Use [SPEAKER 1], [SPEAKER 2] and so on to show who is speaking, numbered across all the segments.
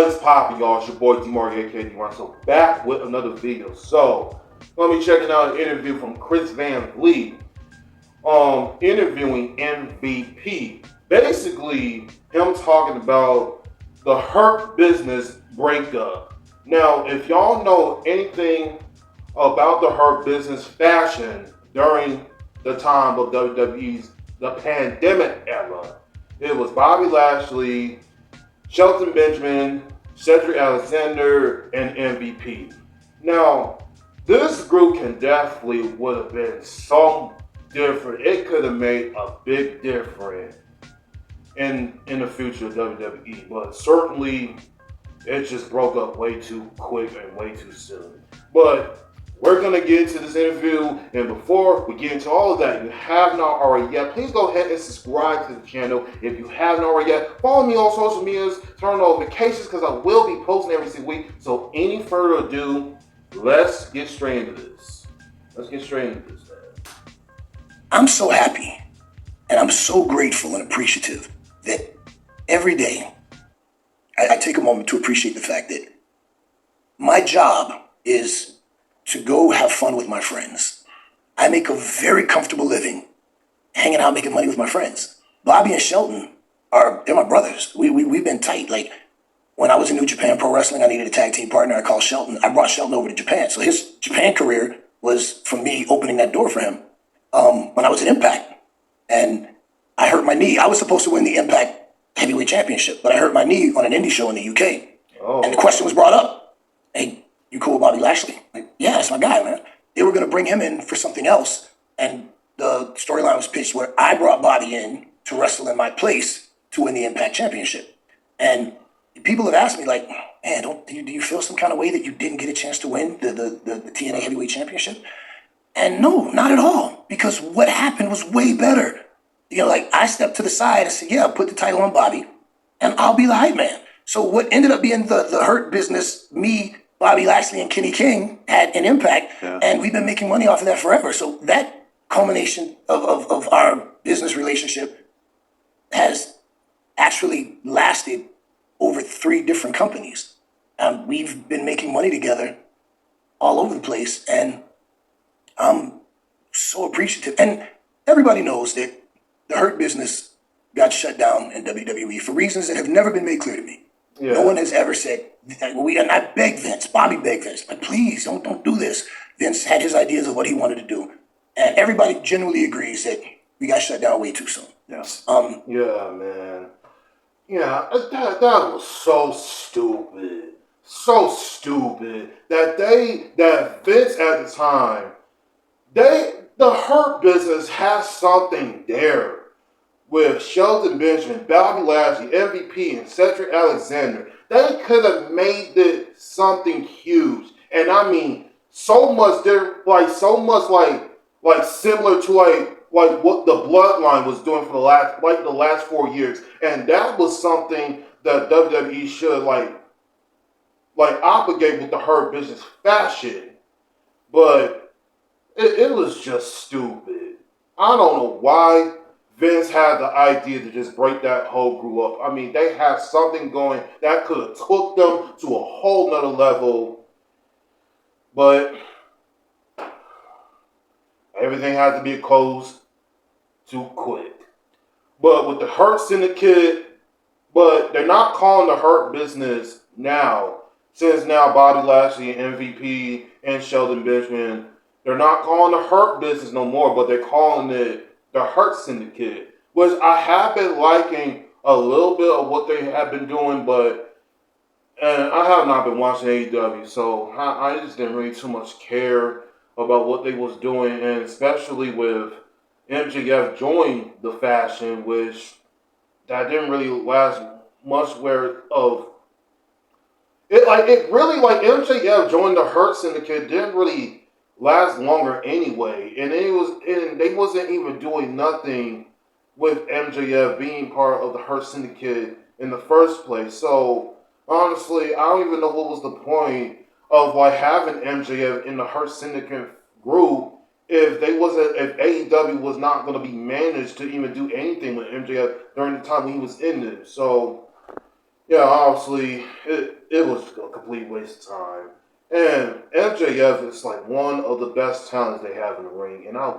[SPEAKER 1] What's poppin', y'all? It's your boy D-Mark, aka D-Mark. So back with another video. So gonna be checking out an interview from Chris Van Vliet, interviewing MVP. Basically, him talking about the Hurt Business breakup. Now, if y'all know anything about the Hurt Business fashion during the time of WWE's the pandemic era, it was Bobby Lashley, Shelton Benjamin, Cedric Alexander, and MVP. Now, this group can definitely would have been so different. It could have made a big difference in the future of WWE, but certainly it just broke up way too quick and way too soon. But we're gonna get into this interview, and before we get into all of that, if you have not already yet, please go ahead and subscribe to the channel. If you haven't already yet, follow me on social medias, turn on notifications because I will be posting every single week. So any further ado, let's get straight into this. Man.
[SPEAKER 2] I'm so happy and I'm so grateful and appreciative that every day I take a moment to appreciate the fact that my job is to go have fun with my friends. I make a very comfortable living hanging out making money with my friends. Bobby and Shelton they're my brothers. We've been tight. Like when I was in New Japan Pro Wrestling, I needed a tag team partner. I called Shelton. I brought Shelton over to Japan. So his Japan career was from me opening that door for him. When I was at Impact and I hurt my knee. I was supposed to win the Impact Heavyweight Championship, but I hurt my knee on an indie show in the UK.
[SPEAKER 1] Oh.
[SPEAKER 2] And the question was brought up, hey, you cool with Bobby Lashley? Like, yeah, that's my guy, man. They were going to bring him in for something else. And the storyline was pitched where I brought Bobby in to wrestle in my place to win the Impact Championship. And people have asked me, like, man, do you feel some kind of way that you didn't get a chance to win the TNA Heavyweight Championship? And no, not at all, because what happened was way better. You know, like I stepped to the side and said, yeah, put the title on Bobby and I'll be the hype man. So what ended up being the Hurt Business, me, Bobby Lashley, and Kenny King had an impact. Yeah. And we've been making money off of that forever. So that culmination of our business relationship has actually lasted over 3 different companies. We've been making money together all over the place. And I'm so appreciative. And everybody knows that the Hurt Business got shut down in WWE for reasons that have never been made clear to me. Yeah. No one has ever said, and I begged Vince, Bobby begged Vince, like, please don't do this. Vince had his ideas of what he wanted to do. And everybody generally agrees that we got shut down way too soon.
[SPEAKER 1] Yes. Yeah, man. Yeah, that was so stupid. So stupid that Vince at the time, the Hurt Business has something there with Shelton Benjamin, Bobby Lashley, MVP, and Cedric Alexander. They could have made it something huge, and I mean so much. They're like similar to like what the Bloodline was doing for the last 4 years, and that was something that WWE should like obligate with the Hurt Business fashion, but it was just stupid. I don't know why Vince had the idea to just break that whole group up. I mean, they have something going that could have took them to a whole nother level, but everything had to be closed too quick. But with the Hurt Syndicate, but they're not calling the Hurt Business now, since now Bobby Lashley and MVP and Shelton Benjamin, they're not calling the Hurt Business no more, but they're calling it the Hurt Syndicate, which I have been liking a little bit of what they have been doing, and I have not been watching AEW, so I just didn't really too much care about what they was doing, and especially with MJF joined the fashion, which that didn't really last much MJF joined the Hurt Syndicate didn't really last longer anyway, and they wasn't even doing nothing with MJF being part of the Hurt Syndicate in the first place. So honestly, I don't even know what was the point of having MJF in the Hurt Syndicate group if AEW was not going to be managed to even do anything with MJF during the time when he was in there. So Yeah, obviously, it was a complete waste of time. And MJF is like one of the best talents they have in the ring, and I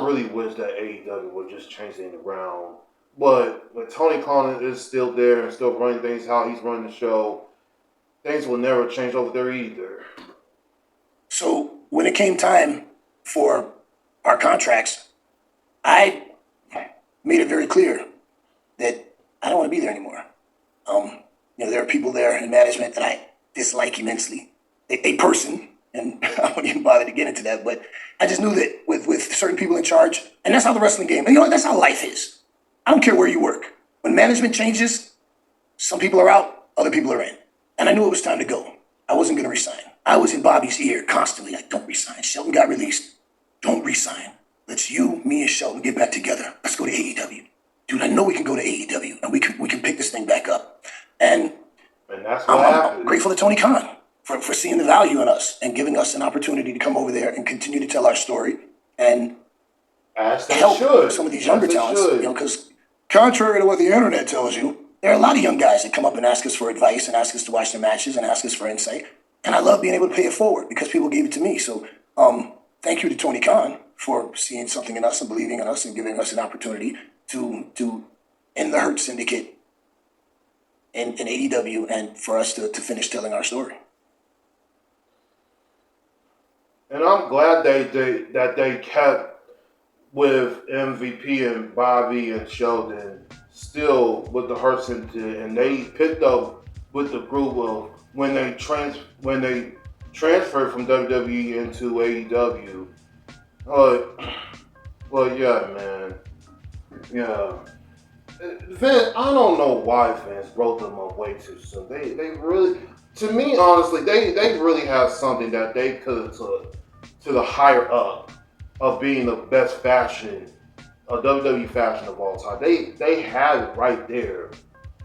[SPEAKER 1] really wish that AEW would just change things around. But when Tony Khan is still there and still running things how he's running the show, things will never change over there either.
[SPEAKER 2] So when it came time for our contracts, I made it very clear that I don't want to be there anymore. There are people there in management that I dislike immensely. A person, and I won't even bother to get into that, but I just knew that with certain people in charge, and that's how the wrestling game, and that's how life is. I don't care where you work. When management changes, some people are out, other people are in. And I knew it was time to go. I wasn't going to resign. I was in Bobby's ear constantly, like, don't resign. Shelton got released. Don't resign. Let's me and Shelton get back together. Let's go to AEW. Dude, I know we can go to AEW, and we can pick this thing back up. And
[SPEAKER 1] that's what happened.
[SPEAKER 2] I'm grateful to Tony Khan for seeing the value in us and giving us an opportunity to come over there and continue to tell our story and help some of these younger talents. Because contrary to what the internet tells you, there are a lot of young guys that come up and ask us for advice and ask us to watch their matches and ask us for insight. And I love being able to pay it forward because people gave it to me. So thank you to Tony Khan for seeing something in us and believing in us and giving us an opportunity to end the Hurt Syndicate in AEW and for us to finish telling our story.
[SPEAKER 1] And I'm glad that they kept with MVP and Bobby and Sheldon still with the Hurt Syndicate, and they picked up with the group of when they transferred from WWE into AEW. Well, yeah, man, yeah. Vince, I don't know why Vince wrote them up way too soon. They really, to me, honestly, they really have something that they could have took to the higher up of being the best fashion, WWE fashion of all time. They had it right there,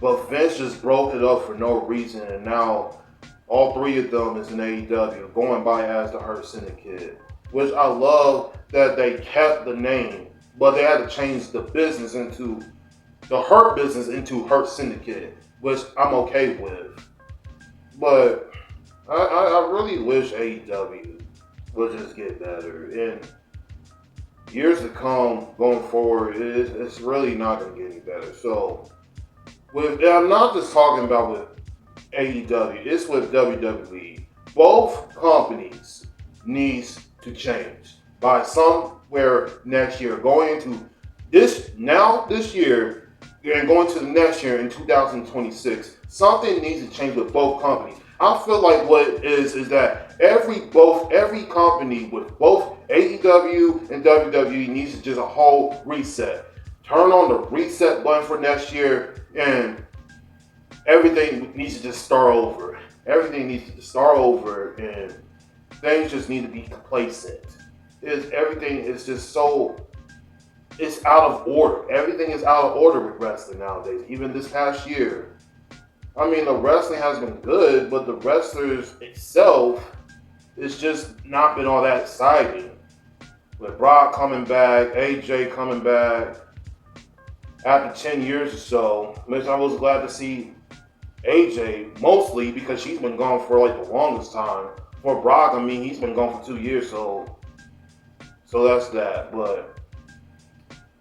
[SPEAKER 1] but Vince just broke it up for no reason, and now all three of them is in AEW, going by as the Hurt Syndicate, which I love that they kept the name, but they had to change the business into the Hurt business into Hurt Syndicate, which I'm okay with. But I really wish AEW would just get better. And years to come, going forward, it's really not going to get any better. So, I'm not just talking about with AEW, it's with WWE. Both companies needs to change by somewhere next year. Going into this year, and going to the next year in 2026, something needs to change with both companies. I feel like what it is that every company with both AEW and WWE needs to just a whole reset. Turn on the reset button for next year, and everything needs to just start over. Everything needs to just start over, and things just need to be complacent. Everything is just so. It's out of order. Everything is out of order with wrestling nowadays. Even this past year. I mean, the wrestling has been good, but the wrestlers itself it's just not been all that exciting. With Brock coming back, AJ coming back after 10 years or so, which I was glad to see AJ mostly because she's been gone for like the longest time. For Brock, I mean, he's been gone for 2 years, so that's that. But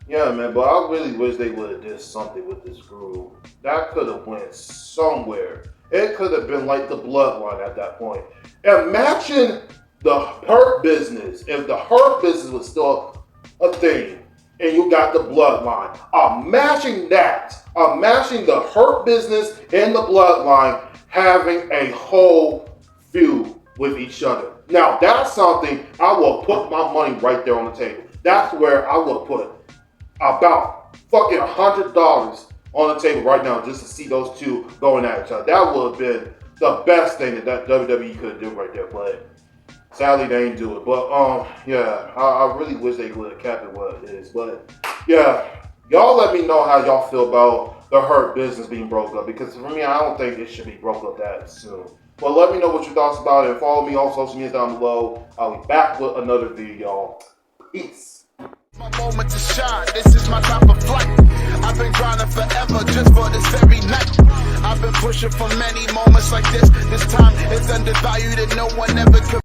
[SPEAKER 1] yeah, man, but I really wish they would have did something with this group. That could have went somewhere. It could have been like the Bloodline at that point. Imagine the Hurt Business. If the Hurt Business was still a thing, and you got the Bloodline. Imagine that. Imagine the Hurt Business and the Bloodline having a whole feud with each other. Now, that's something I will put my money right there on the table. That's where I will put about fucking $100 on the table right now just to see those two going at each other. That would have been the best thing that WWE could do right there, but sadly they didn't do it. But yeah, I really wish they would have kept it what it is. But yeah, y'all let me know how y'all feel about the Hurt Business being broke up, because for me, I don't think it should be broke up that soon. But let me know what your thoughts about it, and follow me on social media down below. I'll be back with another video, y'all. Peace.
[SPEAKER 3] My moment to shine, this is my time of flight. I've been grinding forever just for this very night. I've been pushing for many moments like this. This time it's undervalued and no one ever could